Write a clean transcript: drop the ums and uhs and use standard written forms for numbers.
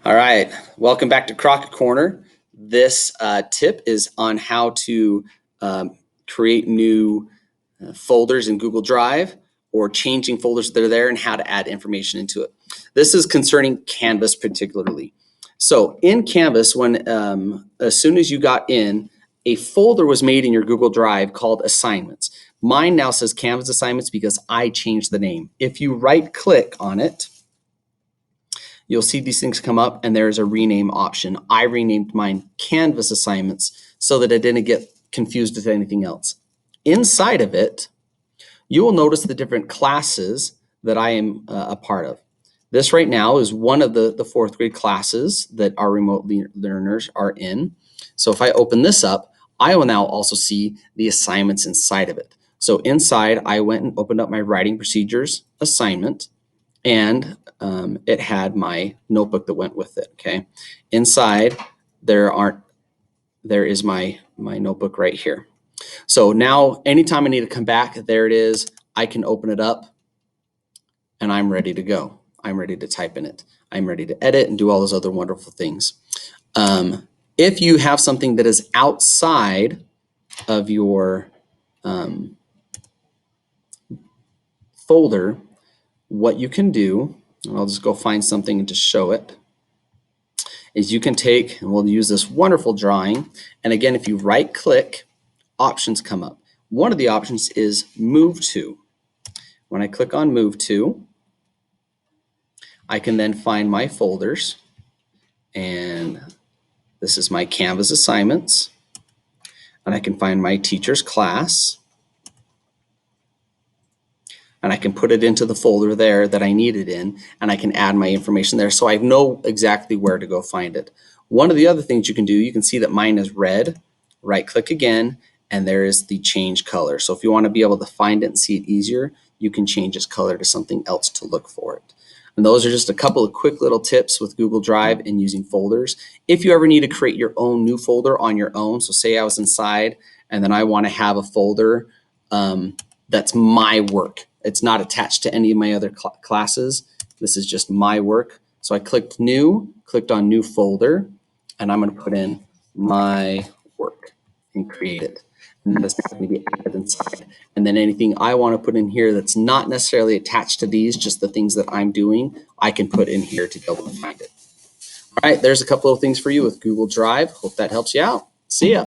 All right, welcome back to Crockett Corner. This tip is on how to create new folders in Google Drive or changing folders that are there and how to add information into it. This is concerning Canvas particularly. So in Canvas, when as soon as you got in, a folder was made in your Google Drive called Assignments. Mine now says Canvas Assignments because I changed the name. If you right click on it, you'll see these things come up and there's a rename option. I renamed mine Canvas Assignments so that I didn't get confused with anything else. Inside of it, you will notice the different classes that I am a part of. This right now is one of the fourth grade classes that our remote learners are in. So if I open this up, I will now also see the assignments inside of it. So inside, I went and opened up my writing procedures assignment, and it had my notebook that went with it. Okay, inside there is my notebook right here. So now anytime I need to come back, there it is. I can open it up and I'm ready to go. I'm ready to type in it. I'm ready to edit and do all those other wonderful things. If you have something that is outside of your folder, what you can do, and I'll just go find something to show it, is you can take, and we'll use this wonderful drawing, and again, if you right click, options come up. One of the options is Move To. When I click on Move To, I can then find my folders, and this is my Canvas assignments, and I can find my teacher's class, and I can put it into the folder there that I need it in, and I can add my information there so I know exactly where to go find it. One of the other things you can do, you can see that mine is red. Right click again, and there is the change color. So if you want to be able to find it and see it easier, you can change its color to something else to look for it. And those are just a couple of quick little tips with Google Drive and using folders. If you ever need to create your own new folder on your own, so say I was inside and then I want to have a folder that's my work. It's not attached to any of my other classes. This is just my work. So I clicked New, clicked on New Folder, and I'm going to put in my work and create it. And then it's going to be added inside. And then anything I want to put in here that's not necessarily attached to these, just the things that I'm doing, I can put in here to be able to find it. All right, there's a couple of things for you with Google Drive. Hope that helps you out. See ya.